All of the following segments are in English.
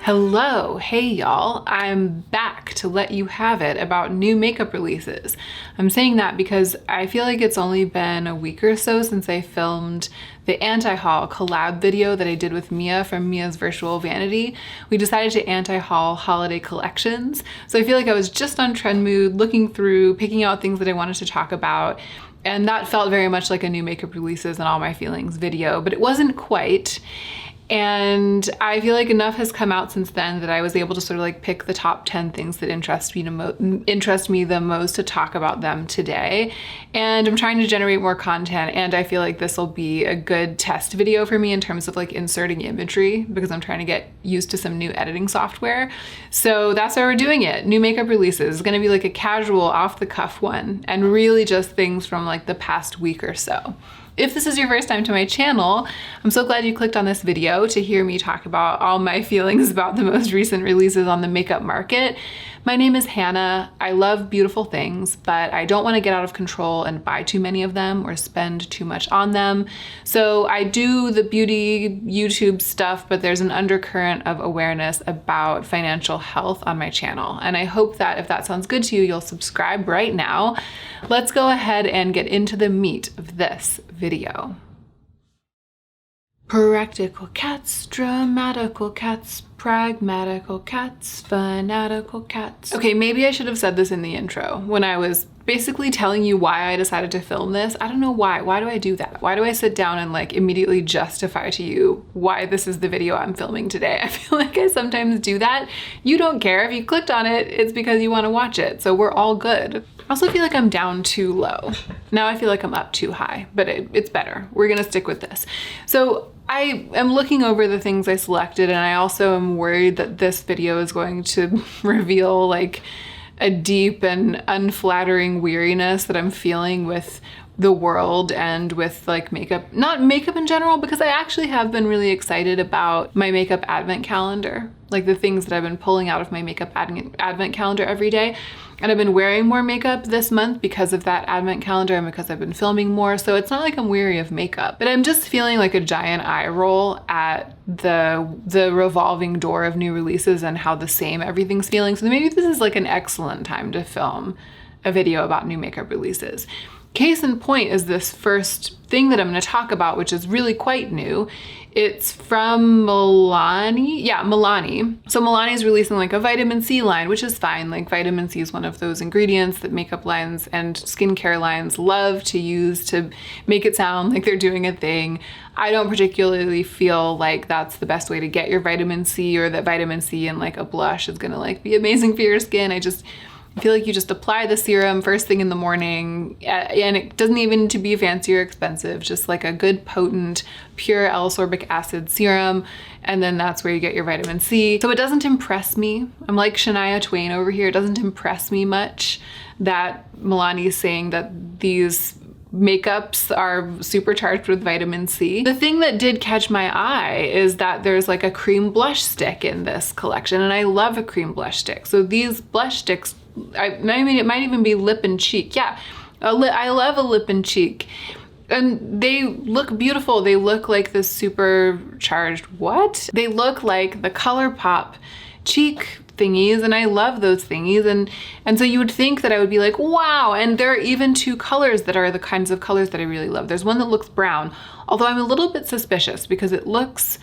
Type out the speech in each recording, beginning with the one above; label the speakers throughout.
Speaker 1: Hello, hey y'all, I'm back to let you have it about new makeup releases. I'm saying that because I feel like it's only been a week or so since I filmed the anti-haul collab video that I did with Mia from Mia's Virtual Vanity. We decided to anti-haul holiday collections. So I feel like I was just on trend mood, looking through, picking out things that I wanted to talk about. And that felt very much like a new makeup releases and all my feelings video, but it wasn't quite. And I feel like enough has come out since then that I was able to sort of like pick the top 10 things that interest me the most to talk about them today. And I'm trying to generate more content, and I feel like this will be a good test video for me in terms of like inserting imagery, because I'm trying to get used to some new editing software. So that's why we're doing it. New makeup releases. It's gonna be like a casual off the cuff one, and really just things from like the past week or so. If this is your first time to my channel, I'm so glad you clicked on this video to hear me talk about all my feelings about the most recent releases on the makeup market. My name is Hannah. I love beautiful things, but I don't want to get out of control and buy too many of them or spend too much on them. So I do the beauty YouTube stuff, but there's an undercurrent of awareness about financial health on my channel. And I hope that if that sounds good to you, you'll subscribe right now. Let's go ahead and get into the meat of this video. Practical cats, dramatical cats, pragmatical cats, fanatical cats. Okay, maybe I should have said this in the intro when I was basically telling you why I decided to film this. I don't know why. Why do I do that? Why do I sit down and like immediately justify to you why this is the video I'm filming today? I feel like I sometimes do that. You don't care. If you clicked on it, it's because you want to watch it. So we're all good. I also feel like I'm down too low. Now I feel like I'm up too high, but it's better. We're gonna stick with this. So I am looking over the things I selected, and I also am worried that this video is going to reveal like a deep and unflattering weariness that I'm feeling with the world and with like makeup, not makeup in general, because I actually have been really excited about my makeup advent calendar, like the things that I've been pulling out of my makeup advent calendar every day. And I've been wearing more makeup this month because of that advent calendar and because I've been filming more. So it's not like I'm weary of makeup, but I'm just feeling like a giant eye roll at the revolving door of new releases and how the same everything's feeling. So maybe this is like an excellent time to film a video about new makeup releases. Case in point is this first thing that I'm going to talk about, which is really quite new. It's from Milani. Yeah, Milani. So Milani is releasing like a vitamin C line, which is fine. Like vitamin C is one of those ingredients that makeup lines and skincare lines love to use to make it sound like they're doing a thing. I don't particularly feel like that's the best way to get your vitamin C, or that vitamin C in like a blush is gonna like be amazing for your skin. I feel like you just apply the serum first thing in the morning, and it doesn't even need to be fancy or expensive, just like a good potent pure L-ascorbic acid serum, and then that's where you get your vitamin C. So it doesn't impress me. I'm like Shania Twain over here. It doesn't impress me much that Milani is saying that these makeups are supercharged with vitamin C. The thing that did catch my eye is that there's like a cream blush stick in this collection, and I love a cream blush stick. So these blush sticks, I mean, it might even be lip and cheek. Yeah, I love a lip and cheek. And they look beautiful. They look like the supercharged what? They look like the ColourPop cheek thingies, and I love those thingies. And so you would think that I would be like, wow. And there are even two colors that are the kinds of colors that I really love. There's one that looks brown, although I'm a little bit suspicious because it looks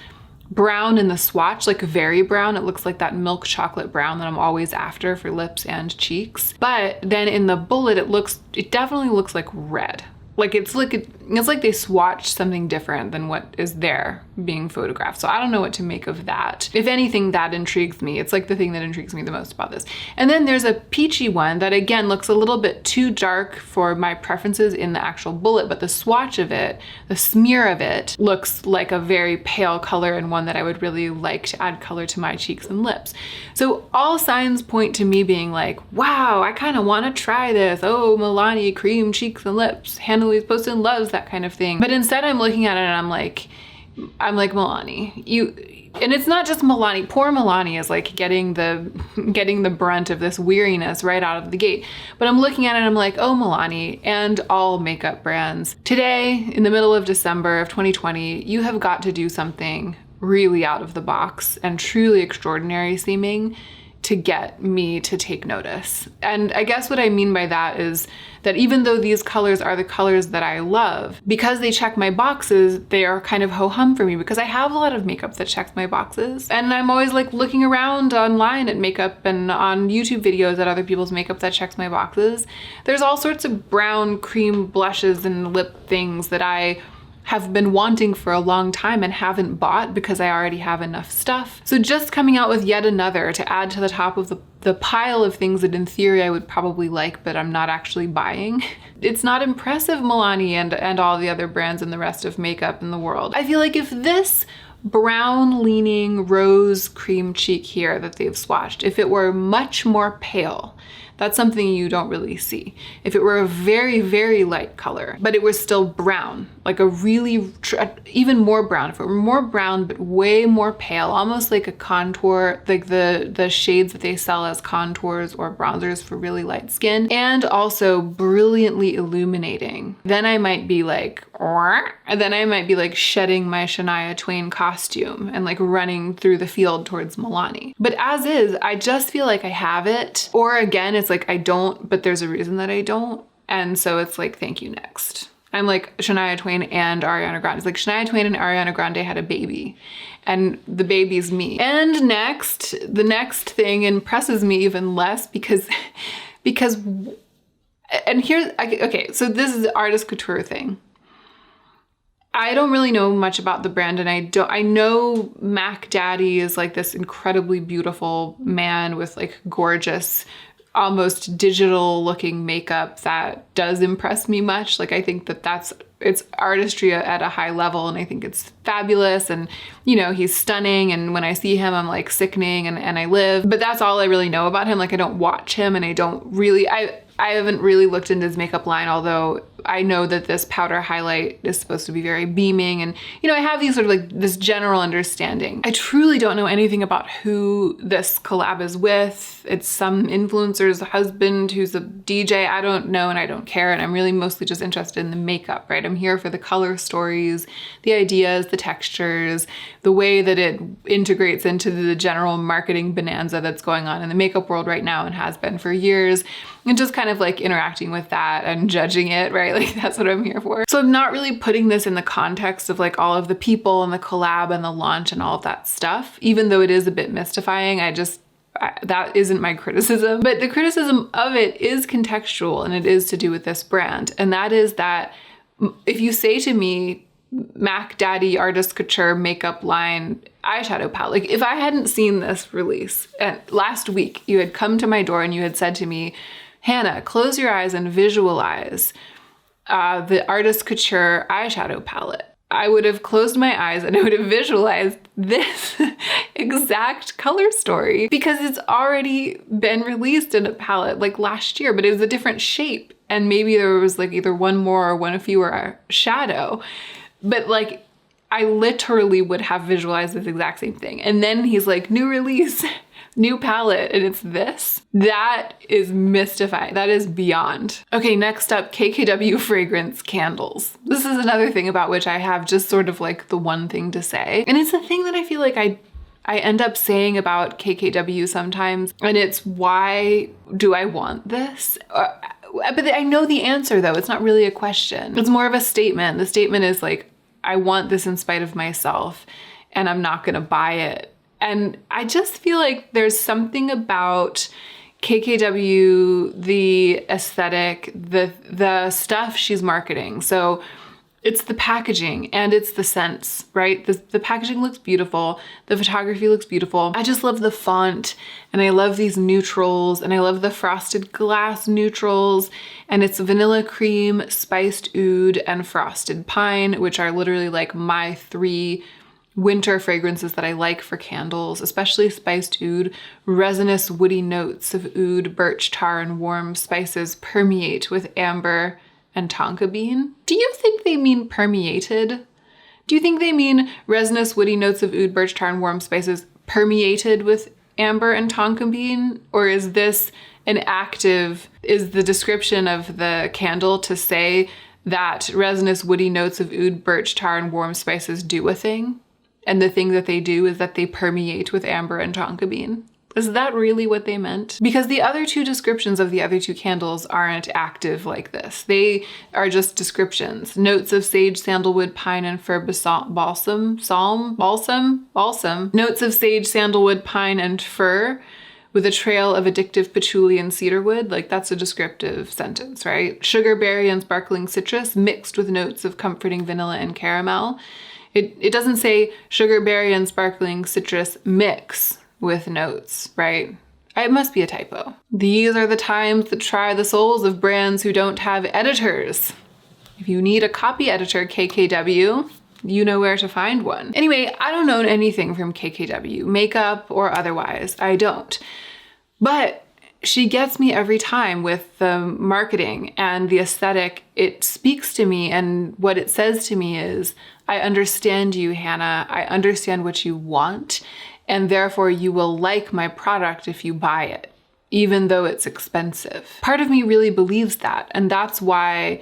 Speaker 1: brown in the swatch, like very brown. It looks like that milk chocolate brown that I'm always after for lips and cheeks. But then in the bullet, it definitely looks like red. Like it's like they swatched something different than what is there being photographed. So I don't know what to make of that. If anything, that intrigues me. It's like the thing that intrigues me the most about this. And then there's a peachy one that again looks a little bit too dark for my preferences in the actual bullet, but the swatch of it, the smear of it, looks like a very pale color and one that I would really like to add color to my cheeks and lips. So all signs point to me being like, wow, I kind of want to try this. Oh, Milani cream cheeks and lips. Hannah Louise Poston loves that kind of thing. But instead I'm looking at it and I'm like Milani, and it's not just Milani. Poor Milani is like getting the brunt of this weariness right out of the gate. But I'm looking at it and I'm like, oh, Milani and all makeup brands. Today, in the middle of December of 2020, you have got to do something really out of the box and truly extraordinary seeming to get me to take notice. And I guess what I mean by that is that even though these colors are the colors that I love, because they check my boxes, they are kind of ho-hum for me because I have a lot of makeup that checks my boxes. And I'm always like looking around online at makeup and on YouTube videos at other people's makeup that checks my boxes. There's all sorts of brown cream blushes and lip things that I have been wanting for a long time and haven't bought because I already have enough stuff. So just coming out with yet another to add to the top of the pile of things that in theory I would probably like, but I'm not actually buying. It's not impressive, Milani and all the other brands and the rest of makeup in the world. I feel like if this brown leaning rose cream cheek here that they've swatched, if it were much more pale, that's something you don't really see. If it were a very, very light color, but it was still brown, like a really, even more brown, if it were more brown, but way more pale, almost like a contour, like the shades that they sell as contours or bronzers for really light skin, and also brilliantly illuminating, then I might be like, and then I might be like shedding my Shania Twain costume and like running through the field towards Milani. But as is, I just feel like I have it. Or again, it's like I don't, but there's a reason that I don't. And so it's like, thank you, next. I'm like Shania Twain and Ariana Grande. It's like Shania Twain and Ariana Grande had a baby and the baby's me. And next, the next thing impresses me even less because, and here's, okay, so this is the artist couture thing. I don't really know much about the brand, and I know Mac Daddy is like this incredibly beautiful man with like gorgeous, almost digital looking makeup that does impress me much. Like I think that it's artistry at a high level, and I think it's fabulous, and you know, he's stunning, and when I see him I'm like sickening and I live. But that's all I really know about him. Like I don't watch him, and I haven't really looked into his makeup line, although I know that this powder highlight is supposed to be very beaming, and you know, I have these sort of like this general understanding. I truly don't know anything about who this collab is with. It's some influencer's husband who's a DJ. I don't know, and I don't care, and I'm really mostly just interested in the makeup, right? I'm here for the color stories, the ideas, the textures, the way that it integrates into the general marketing bonanza that's going on in the makeup world right now and has been for years. And just kind of like interacting with that and judging it, right? Like that's what I'm here for. So I'm not really putting this in the context of like all of the people and the collab and the launch and all of that stuff, even though it is a bit mystifying. That isn't my criticism, but the criticism of it is contextual, and it is to do with this brand. And that is that if you say to me, Mac Daddy Artist Couture makeup line eyeshadow palette, like if I hadn't seen this release and last week you had come to my door and you had said to me, Hannah, close your eyes and visualize the Artist Couture eyeshadow palette, I would have closed my eyes and I would have visualized this exact color story, because it's already been released in a palette like last year, but it was a different shape. And maybe there was like either one more or one fewer shadow. But like, I literally would have visualized this exact same thing. And then he's like, new release, new palette, and it's this. That is mystifying. That is beyond. Okay, next up, KKW fragrance candles. This is another thing about which I have just sort of like the one thing to say. And it's a thing that I feel like I end up saying about KKW sometimes. And it's, why do I want this? But I know the answer though. It's not really a question. It's more of a statement. The statement is like, I want this in spite of myself, and I'm not gonna buy it. And I just feel like there's something about KKW, the aesthetic, the stuff she's marketing. So it's the packaging and it's the scents, right? The packaging looks beautiful. The photography looks beautiful. I just love the font, and I love these neutrals, and I love the frosted glass neutrals, and it's vanilla cream, spiced oud, and frosted pine, which are literally like my 3 winter fragrances that I like for candles, especially spiced oud. Resinous woody notes of oud, birch tar, and warm spices permeate with amber and tonka bean. Do you think they mean permeated? Do you think they mean resinous woody notes of oud, birch tar, and warm spices permeated with amber and tonka bean? Or is this is the description of the candle to say that resinous woody notes of oud, birch tar, and warm spices do a thing? And the thing that they do is that they permeate with amber and tonka bean. Is that really what they meant? Because the other two descriptions of the other two candles aren't active like this. They are just descriptions. Notes of sage, sandalwood, pine, and fir, balsam. Notes of sage, sandalwood, pine, and fir with a trail of addictive patchouli and cedarwood. Like, that's a descriptive sentence, right? Sugar, berry, and sparkling citrus mixed with notes of comforting vanilla and caramel. It doesn't say sugar, berry, and sparkling citrus mix with notes, right? It must be a typo. These are the times that try the souls of brands who don't have editors. If you need a copy editor, KKW, you know where to find one. Anyway, I don't own anything from KKW, makeup or otherwise. I don't. But she gets me every time with the marketing and the aesthetic. It speaks to me, and what it says to me is, I understand you, Hannah. I understand what you want, and therefore you will like my product if you buy it, even though it's expensive. Part of me really believes that, and that's why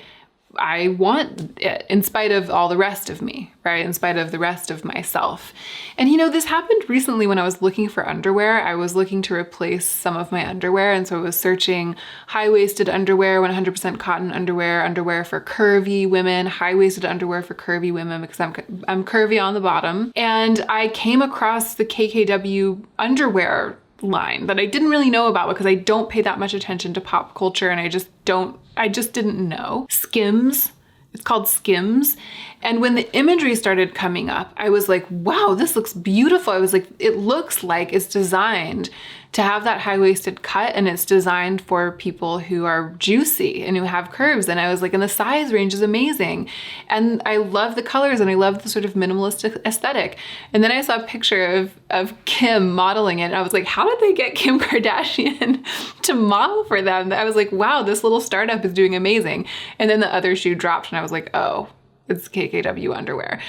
Speaker 1: I want it, in spite of all the rest of me, right? In spite of the rest of myself. And you know, this happened recently when I was looking for underwear. I was looking to replace some of my underwear, and so I was searching high-waisted underwear, 100% cotton underwear for curvy women, high-waisted underwear for curvy women, because I'm curvy on the bottom. And I came across the KKW underwear line that I didn't really know about because I don't pay that much attention to pop culture, and I just didn't know. Skims. It's called Skims. And when the imagery started coming up, I was like, wow, this looks beautiful. I was like, it looks like it's designed to have that high-waisted cut, and it's designed for people who are juicy and who have curves. And I was like, and the size range is amazing. And I love the colors, and I love the sort of minimalist aesthetic. And then I saw a picture of Kim modeling it, and I was like, how did they get Kim Kardashian to model for them? I was like, wow, this little startup is doing amazing. And then the other shoe dropped, and I was like, oh, it's KKW underwear.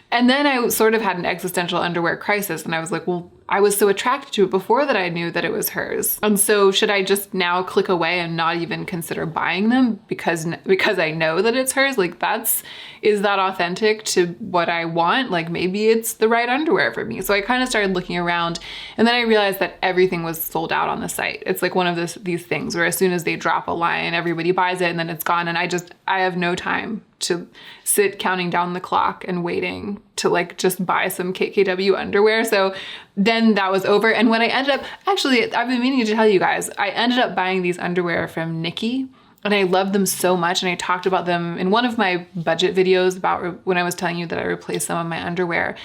Speaker 1: And then I sort of had an existential underwear crisis, and I was like, well, I was so attracted to it before that I knew that it was hers. And so should I just now click away and not even consider buying them because I know that it's hers? Like, is that authentic to what I want? Like, maybe it's the right underwear for me. So I kind of started looking around, and then I realized that everything was sold out on the site. It's like one of these things where as soon as they drop a line, everybody buys it and then it's gone. And I have no time to sit counting down the clock and waiting to like just buy some KKW underwear. So then that was over. And when I ended up, actually, I've been meaning to tell you guys, I ended up buying these underwear from Nikki, and I love them so much. And I talked about them in one of my budget videos about when I was telling you that I replaced some of my underwear.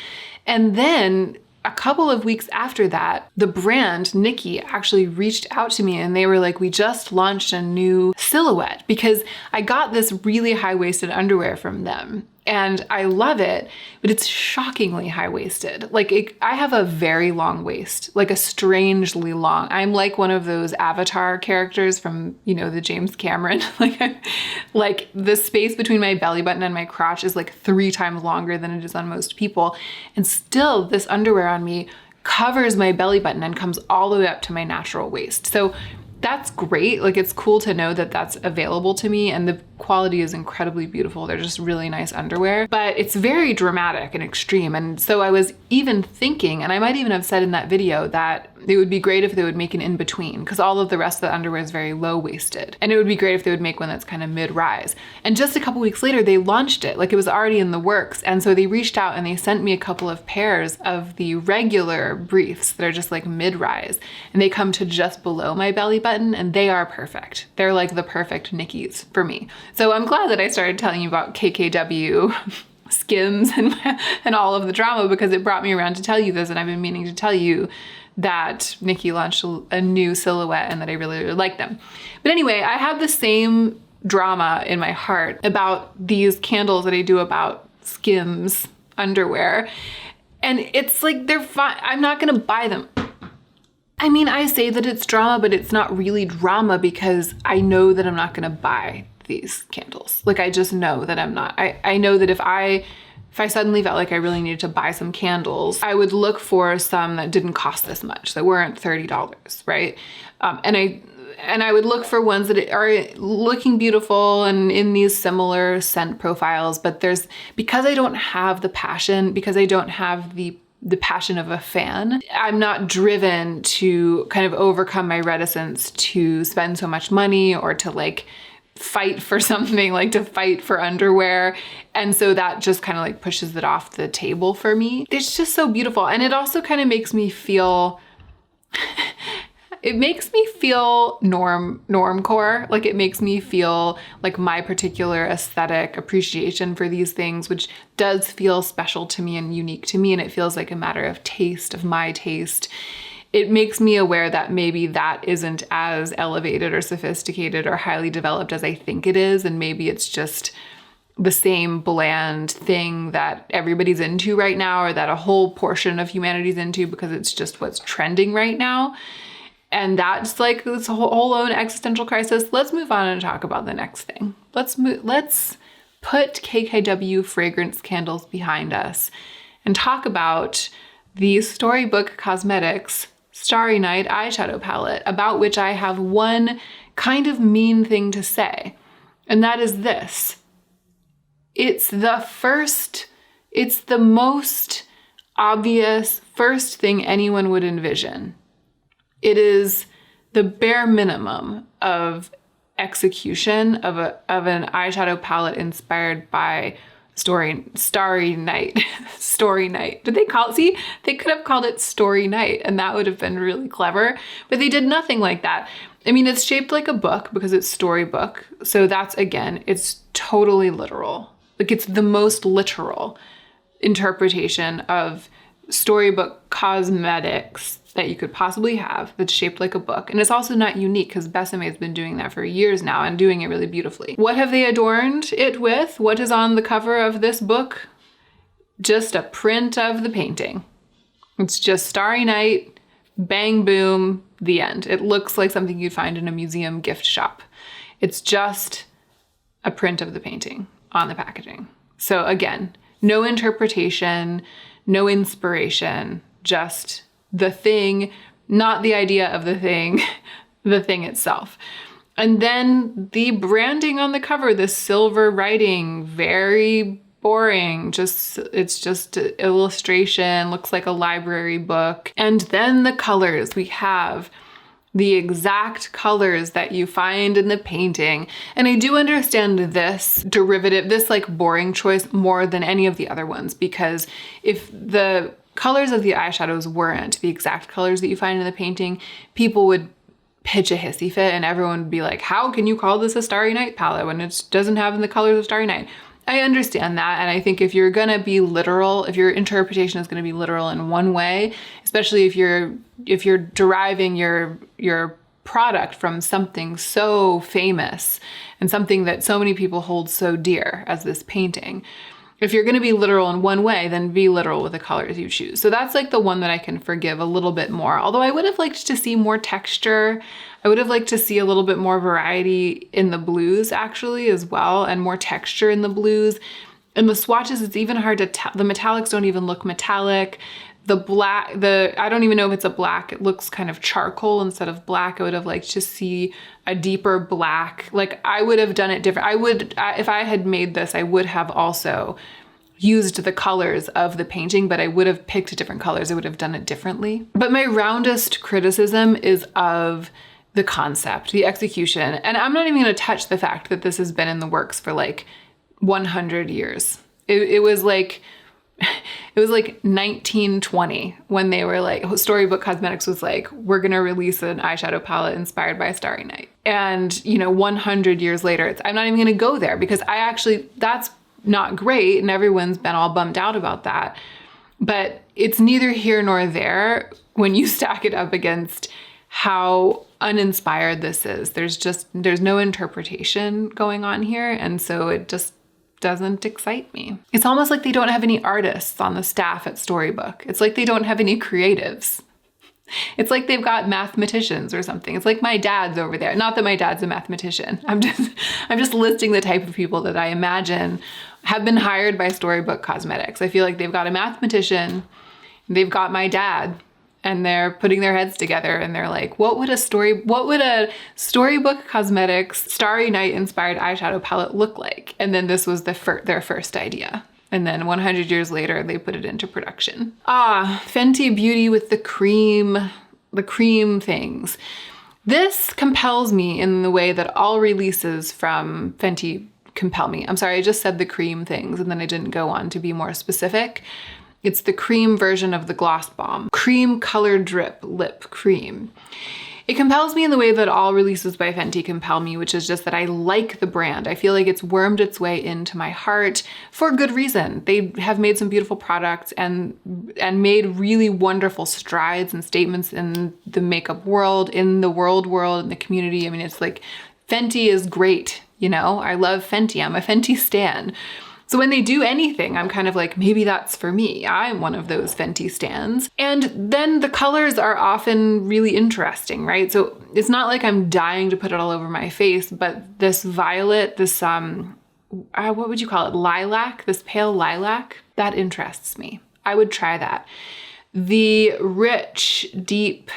Speaker 1: And then a couple of weeks after that, the brand, Nikki, actually reached out to me, and they were like, we just launched a new silhouette, because I got this really high-waisted underwear from them. And I love it, but it's shockingly high-waisted. Like, I have a very long waist, like a strangely long. I'm like one of those Avatar characters from, you know, the James Cameron. Like the space between my belly button and my crotch is like 3 times longer than it is on most people. And still, this underwear on me covers my belly button and comes all the way up to my natural waist. So that's great. Like, it's cool to know that that's available to me, and the quality is incredibly beautiful. They're just really nice underwear, but it's very dramatic and extreme. And so I was even thinking, and I might even have said in that video, that it would be great if they would make an in-between, because all of the rest of the underwear is very low-waisted. And it would be great if they would make one that's kind of mid-rise. And just a couple weeks later, they launched it. Like, it was already in the works. And so they reached out and they sent me a couple of pairs of the regular briefs that are just like mid-rise. And they come to just below my belly button, and they are perfect. They're like the perfect Nikki's for me. So I'm glad that I started telling you about KKW Skims and all of the drama, because it brought me around to tell you this, and I've been meaning to tell you that Nikki launched a new silhouette and that I really, really like them. But anyway, I have the same drama in my heart about these candles that I do about Skims underwear. And it's like, they're fine. I'm not gonna buy them. I mean, I say that it's drama, but it's not really drama, because I know that I'm not gonna buy these candles. Like, I just know that I'm not. I know that if I suddenly felt like I really needed to buy some candles, I would look for some that didn't cost this much, that weren't $30, right? And and I would look for ones that are looking beautiful and in these similar scent profiles, but because I don't have the passion, because I don't have the passion of a fan, I'm not driven to kind of overcome my reticence to spend so much money or to like fight for something, like to fight for underwear. And so that just kind of like pushes it off the table for me. It's just so beautiful. And it also kind of makes me feel, it makes me feel normcore. Like it makes me feel like my particular aesthetic appreciation for these things, which does feel special to me and unique to me. And it feels like a matter of taste, of my taste. It makes me aware that maybe that isn't as elevated or sophisticated or highly developed as I think it is. And maybe it's just the same bland thing that everybody's into right now, or that a whole portion of humanity's into because it's just what's trending right now. And that's like this whole own existential crisis. Let's move on and talk about the next thing. Let's put KKW fragrance candles behind us and talk about the Storybook Cosmetics Starry Night eyeshadow palette, about which I have one kind of mean thing to say. And that is this. It's the most obvious first thing anyone would envision. It is the bare minimum of execution of an eyeshadow palette inspired by Starry Night. Story Night. Did they call it? See, they could have called it Story Night and that would have been really clever, but they did nothing like that. I mean, it's shaped like a book because it's storybook. So that's, again, it's totally literal. Like it's the most literal interpretation of storybook cosmetics that you could possibly have that's shaped like a book. And it's also not unique because Besame has been doing that for years now and doing it really beautifully. What have they adorned it with? What is on the cover of this book? Just a print of the painting. It's just Starry Night, bang, boom, the end. It looks like something you'd find in a museum gift shop. It's just a print of the painting on the packaging. So again, no interpretation, no inspiration, just the thing, not the idea of the thing, the thing itself. And then the branding on the cover, the silver writing, very boring. It's just an illustration, looks like a library book. And then the colors, we have the exact colors that you find in the painting. And I do understand this derivative, this like boring choice more than any of the other ones, because if the colors of the eyeshadows weren't the exact colors that you find in the painting, people would pitch a hissy fit and everyone would be like, how can you call this a Starry Night palette when it doesn't have the colors of Starry Night? I understand that. And I think if you're gonna be literal, if your interpretation is gonna be literal in one way, especially if you're deriving your product from something so famous and something that so many people hold so dear as this painting, if you're gonna be literal in one way, then be literal with the colors you choose. So that's like the one that I can forgive a little bit more. Although I would have liked to see more texture. I would have liked to see a little bit more variety in the blues actually as well, and more texture in the blues. In the swatches, it's even hard to tell. The metallics don't even look metallic. The black, I don't even know if it's a black. It looks kind of charcoal instead of black. I would have liked to see a deeper black. Like I would have done it different. If I had made this, I would have also used the colors of the painting, but I would have picked different colors. I would have done it differently. But my roundest criticism is of the concept, the execution. And I'm not even gonna touch the fact that this has been in the works for like 100 years. It was like 1920 when they were like, Storybook Cosmetics was like, we're gonna release an eyeshadow palette inspired by Starry Night. And 100 years later, I'm not even gonna go there because that's not great and everyone's been all bummed out about that. But it's neither here nor there when you stack it up against how uninspired this is. There's no interpretation going on here. And so it just doesn't excite me. It's almost like they don't have any artists on the staff at Storybook. It's like they don't have any creatives. It's like they've got mathematicians or something. It's like my dad's over there. Not that my dad's a mathematician. I'm just listing the type of people that I imagine have been hired by Storybook Cosmetics. I feel like they've got a mathematician, they've got my dad, and they're putting their heads together and they're like, what would a Storybook Cosmetics Starry Night inspired eyeshadow palette look like? And then this was their first idea. And then 100 years later, they put it into production. Fenty Beauty with the cream things. This compels me in the way that all releases from Fenty compel me. I'm sorry, I just said the cream things and then I didn't go on to be more specific. It's the cream version of the Gloss Bomb. Cream Color Drip Lip Cream. It compels me in the way that all releases by Fenty compel me, which is just that I like the brand. I feel like it's wormed its way into my heart for good reason. They have made some beautiful products and made really wonderful strides and statements in the makeup world, in the world, in the community. I mean, it's like Fenty is great, you know? I love Fenty. I'm a Fenty stan. So when they do anything, I'm kind of like, maybe that's for me. I'm one of those Fenty stans. And then the colors are often really interesting, right? So it's not like I'm dying to put it all over my face, but this violet, this, what would you call it? Lilac, this pale lilac, that interests me. I would try that. The rich, deep,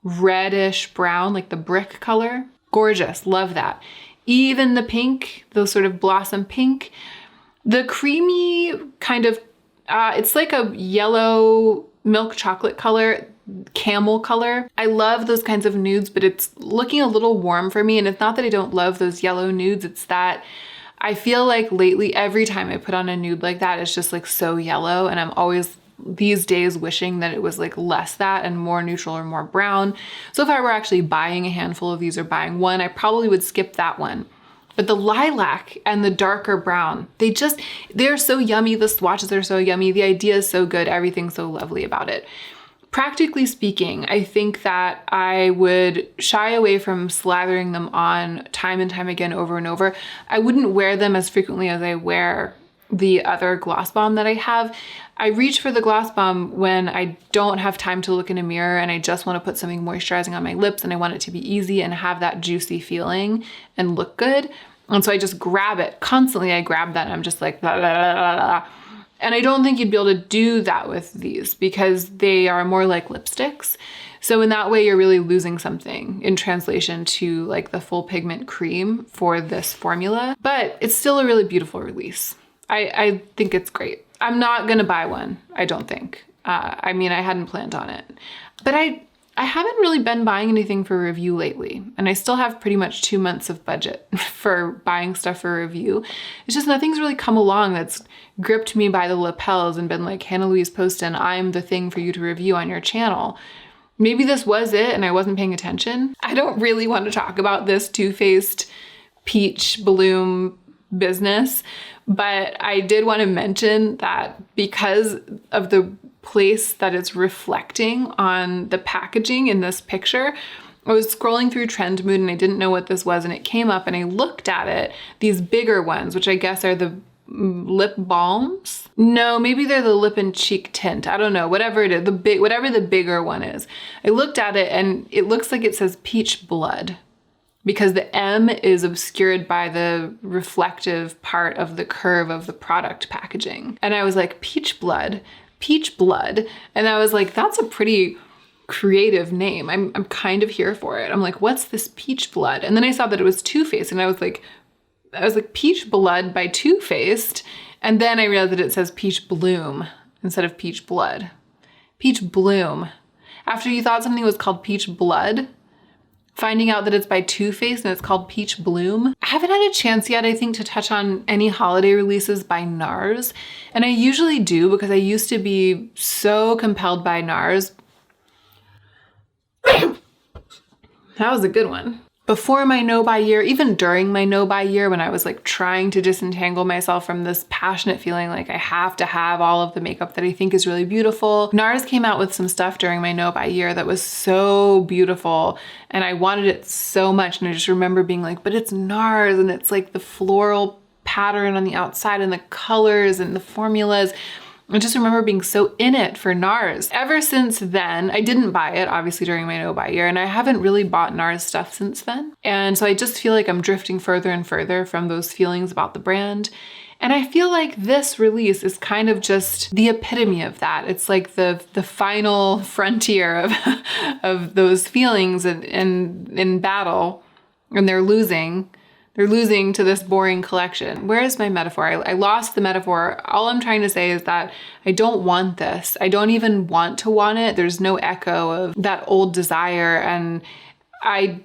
Speaker 1: reddish brown, like the brick color, gorgeous, love that. Even the pink, those sort of blossom pink, the creamy kind of, it's like a yellow milk chocolate color, camel color. I love those kinds of nudes, but it's looking a little warm for me. And it's not that I don't love those yellow nudes. It's that I feel like lately, every time I put on a nude like that, it's just like so yellow. And I'm always these days wishing that it was like less that and more neutral or more brown. So if I were actually buying a handful of these or buying one, I probably would skip that one. But the lilac and the darker brown, they're so yummy. The swatches are so yummy. The idea is so good. Everything's so lovely about it. Practically speaking, I think that I would shy away from slathering them on time and time again over and over. I wouldn't wear them as frequently as I wear the other Gloss Bomb that I have. I reach for the Gloss Bomb when I don't have time to look in a mirror and I just want to put something moisturizing on my lips and I want it to be easy and have that juicy feeling and look good. And so I just grab it. Constantly I grab that and I'm just like, blah, blah, blah, blah, blah. And I don't think you'd be able to do that with these because they are more like lipsticks. So in that way, you're really losing something in translation to like the full pigment cream for this formula, but it's still a really beautiful release. I think it's great. I'm not gonna buy one, I don't think. I mean, I hadn't planned on it, but I haven't really been buying anything for review lately. And I still have pretty much 2 months of budget for buying stuff for review. It's just nothing's really come along that's gripped me by the lapels and been like, Hannah Louise Poston, I'm the thing for you to review on your channel. Maybe this was it and I wasn't paying attention. I don't really want to talk about this Too Faced Peach Bloom business, but I did want to mention that because of the place that it's reflecting on the packaging in this picture, I was scrolling through Trend Mood and I didn't know what this was and it came up and I looked at it, these bigger ones, which I guess are the lip balms. No, maybe they're the lip and cheek tint. I don't know, whatever it is, whatever the bigger one is. I looked at it and it looks like it says peach blood, because the M is obscured by the reflective part of the curve of the product packaging. And I was like, peach blood. And I was like, that's a pretty creative name. I'm kind of here for it. I'm like, what's this peach blood? And then I saw that it was Too Faced and I was like, peach blood by Too Faced. And then I realized that it says peach bloom instead of peach blood. Peach bloom. After you thought something was called peach blood, finding out that it's by Too Faced and it's called Peach Bloom. I haven't had a chance yet, I think, to touch on any holiday releases by Nars. And I usually do because I used to be so compelled by Nars. That was a good one. Before my no-buy year, even during my no-buy year, when I was like trying to disentangle myself from this passionate feeling like I have to have all of the makeup that I think is really beautiful, Nars came out with some stuff during my no-buy year that was so beautiful and I wanted it so much. And I just remember being like, but it's Nars and it's like the floral pattern on the outside and the colors and the formulas. I just remember being so in it for Nars. Ever since then, I didn't buy it, obviously during my no-buy year, and I haven't really bought Nars stuff since then. And so I just feel like I'm drifting further and further from those feelings about the brand. And I feel like this release is kind of just the epitome of that. It's like the final frontier of those feelings in battle, and they're losing. They're losing to this boring collection. Where is my metaphor? I lost the metaphor. All I'm trying to say is that I don't want this. I don't even want to want it. There's no echo of that old desire. And I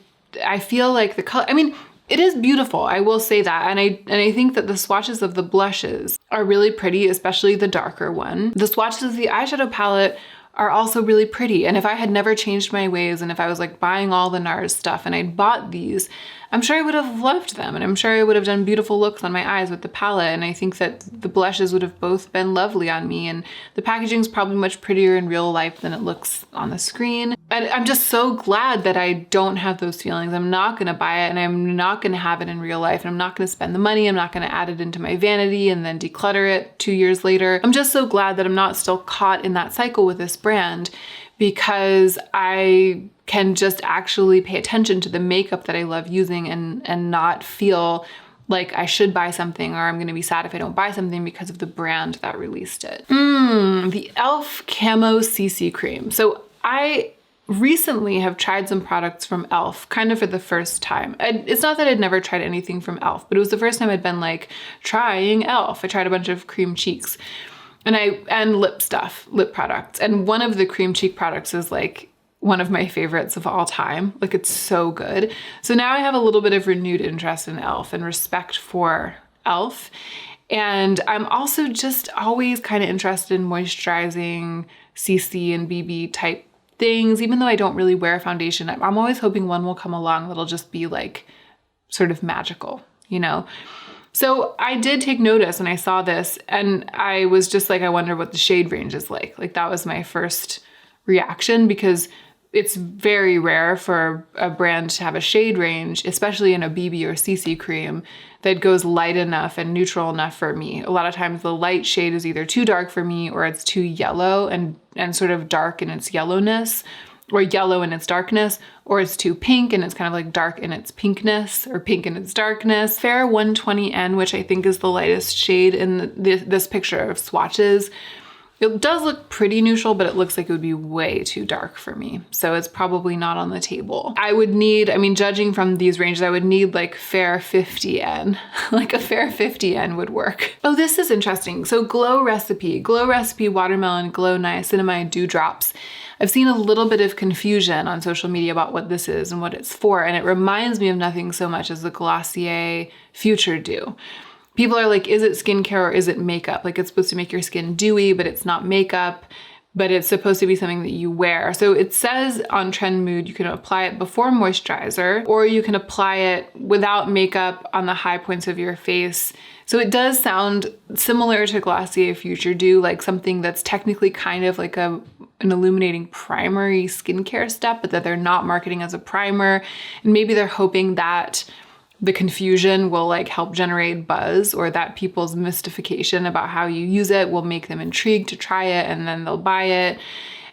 Speaker 1: feel like the color, I mean, it is beautiful, I will say that. And I think that the swatches of the blushes are really pretty, especially the darker one. The swatches of the eyeshadow palette are also really pretty. And if I had never changed my ways, and if I was like buying all the Nars stuff and I'd bought these, I'm sure I would have loved them. And I'm sure I would have done beautiful looks on my eyes with the palette. And I think that the blushes would have both been lovely on me. And the packaging is probably much prettier in real life than it looks on the screen. And I'm just so glad that I don't have those feelings. I'm not gonna buy it, and I'm not gonna have it in real life, and I'm not gonna spend the money. I'm not gonna add it into my vanity and then declutter it 2 years later. I'm just so glad that I'm not still caught in that cycle with this brand, because I can just actually pay attention to the makeup that I love using and not feel like I should buy something, or I'm gonna be sad if I don't buy something because of the brand that released it. The e.l.f. Camo CC Cream. So I recently have tried some products from e.l.f. kind of for the first time. It's not that I'd never tried anything from e.l.f., but it was the first time I'd been like trying e.l.f. I tried a bunch of cream cheeks and lip stuff, lip products. And one of the cream cheek products is like one of my favorites of all time. Like, it's so good. So now I have a little bit of renewed interest in e.l.f. and respect for e.l.f. And I'm also just always kind of interested in moisturizing CC and BB type things. Even though I don't really wear foundation, I'm always hoping one will come along that'll just be like sort of magical, you know? So I did take notice when I saw this, and I was just like, I wonder what the shade range is like. Like, that was my first reaction, because it's very rare for a brand to have a shade range, especially in a BB or CC cream, that goes light enough and neutral enough for me. A lot of times the light shade is either too dark for me, or it's too yellow and sort of dark in its yellowness, or yellow in its darkness, or it's too pink and it's kind of like dark in its pinkness, or pink in its darkness. Fair 120N, which I think is the lightest shade in this picture of swatches, it does look pretty neutral, but it looks like it would be way too dark for me. So it's probably not on the table. I would need, I mean, judging from these ranges, I would need like fair 50N. Like a fair 50N would work. Oh, this is interesting. So Glow Recipe Watermelon Glow Niacinamide Dewdrops. I've seen a little bit of confusion on social media about what this is and what it's for, and it reminds me of nothing so much as the Glossier Future Dew. People are like, is it skincare or is it makeup? Like, it's supposed to make your skin dewy, but it's not makeup, but it's supposed to be something that you wear. So it says on Trend Mood, you can apply it before moisturizer, or you can apply it without makeup on the high points of your face. So it does sound similar to Glossier Future Dew, like something that's technically kind of like an illuminating primary skincare step, but that they're not marketing as a primer. And maybe they're hoping that the confusion will like help generate buzz, or that people's mystification about how you use it will make them intrigued to try it, and then they'll buy it.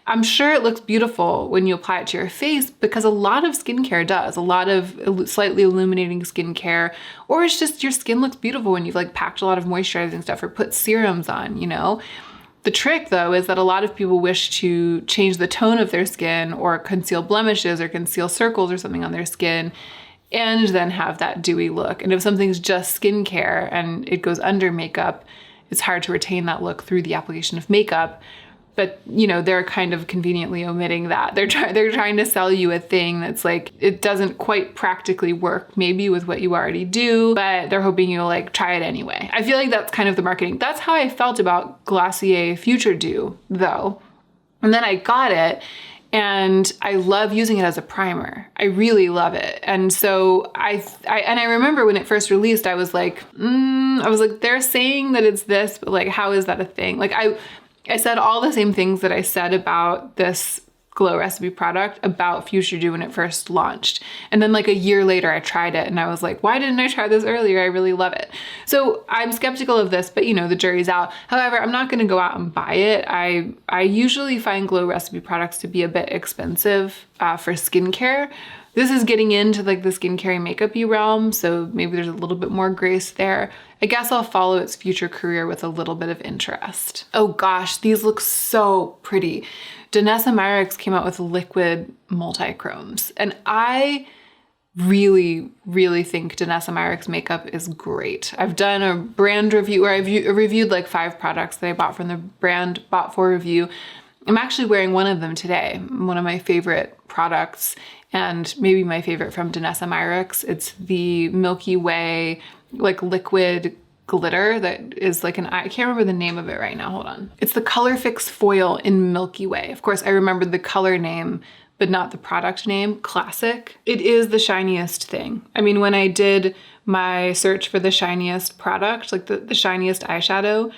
Speaker 1: I'm sure it looks beautiful when you apply it to your face, because a lot of skincare does, a lot of slightly illuminating skincare, or it's just your skin looks beautiful when you've like packed a lot of moisturizing stuff or put serums on, you know? The trick though is that a lot of people wish to change the tone of their skin, or conceal blemishes or conceal circles or something on their skin, and then have that dewy look. And if something's just skincare and it goes under makeup, it's hard to retain that look through the application of makeup. But, you know, they're kind of conveniently omitting that. They're trying to sell you a thing that's like, it doesn't quite practically work maybe with what you already do, but they're hoping you'll like try it anyway. I feel like that's kind of the marketing. That's how I felt about Glossier Future Dew though. And then I got it, and I love using it as a primer. I really love it. And so I remember when it first released, I was like, they're saying that it's this, but like, how is that a thing? Like I said all the same things that I said about this Glow Recipe product about Future Dew when it first launched. And then like a year later, I tried it and I was like, why didn't I try this earlier? I really love it. So I'm skeptical of this, but you know, the jury's out. However, I'm not gonna go out and buy it. I usually find Glow Recipe products to be a bit expensive for skincare. This is getting into like the skincare makeup-y realm, so maybe there's a little bit more grace there. I guess I'll follow its future career with a little bit of interest. Oh gosh, these look so pretty. Danessa Myricks came out with liquid multi-chromes, and I really, really think Danessa Myricks makeup is great. I've done a brand review where I've reviewed like 5 products that I bought from the brand, bought for review. I'm actually wearing one of them today, one of my favorite products, and maybe my favorite from Danessa Myricks. It's the Milky Way like liquid glitter that is like an eye. I can't remember the name of it right now. Hold on. It's the Color Fix Foil in Milky Way. Of course, I remembered the color name, but not the product name, Classic. It is the shiniest thing. I mean, when I did my search for the shiniest product, like the shiniest eyeshadow,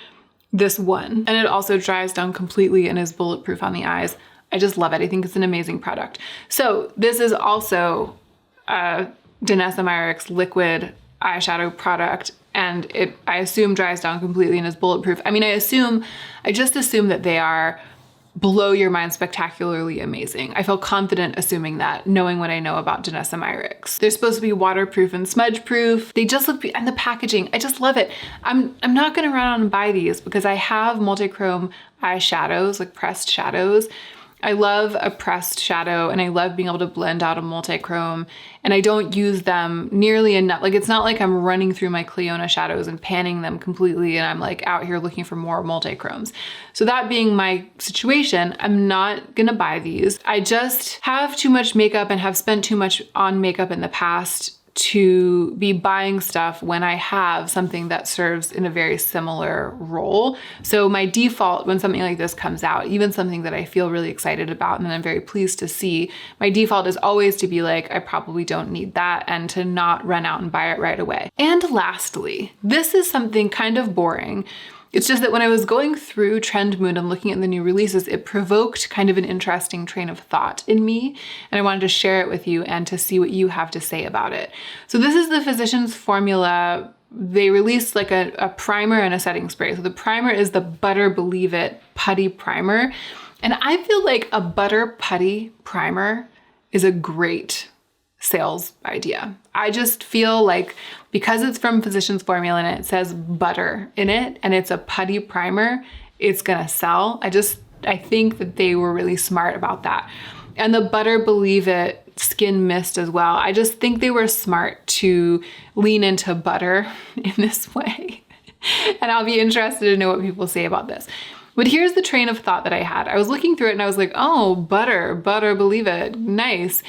Speaker 1: this won. And it also dries down completely and is bulletproof on the eyes. I just love it. I think it's an amazing product. So this is also a Danessa Myricks liquid eyeshadow product, and I assume dries down completely and is bulletproof. I mean, I just assume that they are blow your mind spectacularly amazing. I feel confident assuming that, knowing what I know about Danessa Myricks. They're supposed to be waterproof and smudge proof. They just look, and the packaging, I just love it. I'm not gonna run out and buy these because I have multi-chrome eyeshadows, like pressed shadows. I love a pressed shadow and I love being able to blend out a multi-chrome, and I don't use them nearly enough. Like, it's not like I'm running through my Clionadh shadows and panning them completely and I'm like out here looking for more multi-chromes. So that being my situation, I'm not gonna buy these. I just have too much makeup and have spent too much on makeup in the past to be buying stuff when I have something that serves in a very similar role. So my default when something like this comes out, even something that I feel really excited about and that I'm very pleased to see, my default is always to be like, I probably don't need that, and to not run out and buy it right away. And lastly, this is something kind of boring. It's just that when I was going through Trend Mood and looking at the new releases, it provoked kind of an interesting train of thought in me, and I wanted to share it with you and to see what you have to say about it. So this is the Physicians Formula. They released like a primer and a setting spray. So the primer is the Butter Believe It Putty Primer, and I feel like a butter putty primer is a great sales idea. I just feel like because it's from Physicians Formula and it says butter in it and it's a putty primer, it's gonna sell. I think that they were really smart about that. And the Butter Believe It Skin Mist as well. I just think they were smart to lean into butter in this way. And I'll be interested to know what people say about this. But here's the train of thought that I had. I was looking through it and I was like, oh, butter believe it, nice.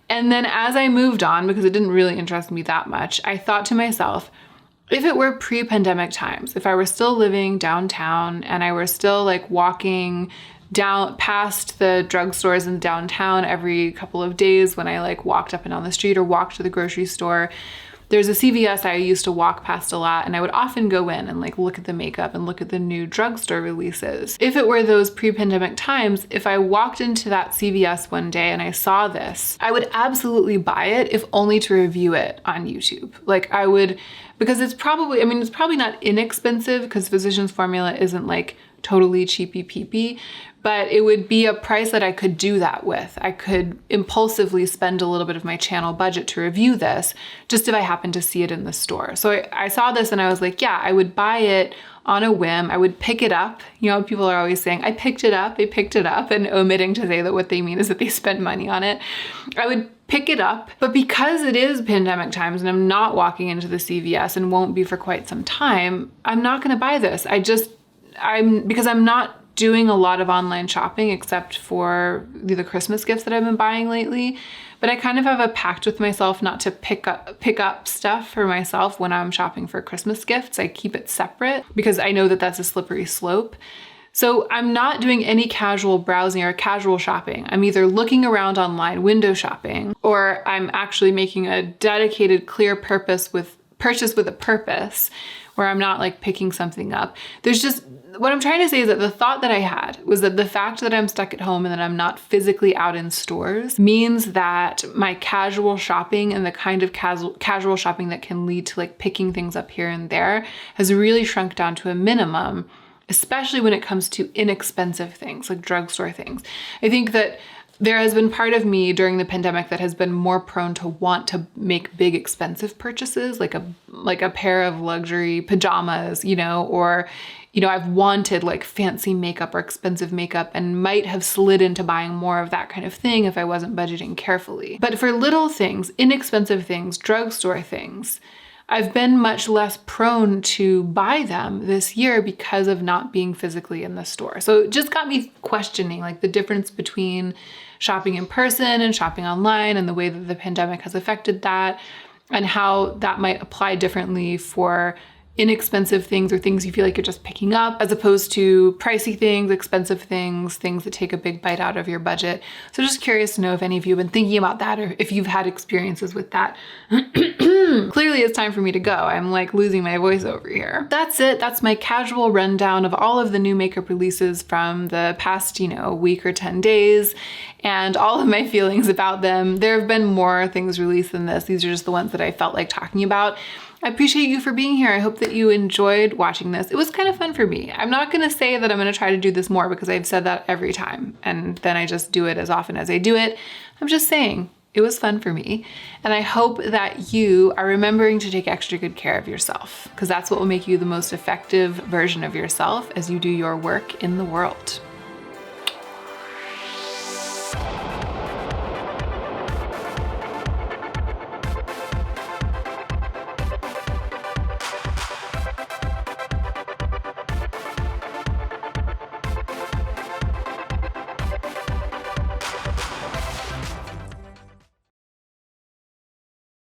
Speaker 1: And then as I moved on, because it didn't really interest me that much, I thought to myself, if it were pre-pandemic times, if I were still living downtown and I were still like walking down past the drugstores in downtown every couple of days when I like walked up and down the street or walked to the grocery store, there's a CVS I used to walk past a lot, and I would often go in and like look at the makeup and look at the new drugstore releases. If it were those pre-pandemic times, if I walked into that CVS one day and I saw this, I would absolutely buy it, if only to review it on YouTube. Like I would, because it's probably not inexpensive because Physicians Formula isn't like totally cheapy peepy, but it would be a price that I could do that with. I could impulsively spend a little bit of my channel budget to review this, just if I happen to see it in the store. So I saw this and I was like, yeah, I would buy it on a whim. I would pick it up. You know, people are always saying, I picked it up, and omitting to say that what they mean is that they spend money on it. I would pick it up, but because it is pandemic times and I'm not walking into the CVS and won't be for quite some time, I'm not gonna buy this. Because I'm not doing a lot of online shopping except for the Christmas gifts that I've been buying lately. But I kind of have a pact with myself not to pick up stuff for myself when I'm shopping for Christmas gifts. I keep it separate because I know that that's a slippery slope. So I'm not doing any casual browsing or casual shopping. I'm either looking around online, window shopping, or I'm actually making a dedicated, clear purchase with a purpose where I'm not like picking something up. What I'm trying to say is that the thought that I had was that the fact that I'm stuck at home and that I'm not physically out in stores means that my casual shopping and the kind of casual shopping that can lead to like picking things up here and there has really shrunk down to a minimum, especially when it comes to inexpensive things like drugstore things. I think that There has been part of me during the pandemic that has been more prone to want to make big expensive purchases, like a pair of luxury pajamas, you know, or, you know, I've wanted like fancy makeup or expensive makeup and might have slid into buying more of that kind of thing if I wasn't budgeting carefully. But for little things, inexpensive things, drugstore things, I've been much less prone to buy them this year because of not being physically in the store. So it just got me questioning like the difference between shopping in person and shopping online and the way that the pandemic has affected that and how that might apply differently for inexpensive things or things you feel like you're just picking up as opposed to pricey things, expensive things, things that take a big bite out of your budget. So just curious to know if any of you have been thinking about that or if you've had experiences with that. Clearly it's time for me to go. I'm like losing my voice over here. That's it. That's my casual rundown of all of the new makeup releases from the past, you know, week or 10 days and all of my feelings about them. There have been more things released than this. These are just the ones that I felt like talking about. I appreciate you for being here. I hope that you enjoyed watching this. It was kind of fun for me. I'm not gonna say that I'm gonna try to do this more because I've said that every time and then I just do it as often as I do it. I'm just saying it was fun for me. And I hope that you are remembering to take extra good care of yourself because that's what will make you the most effective version of yourself as you do your work in the world.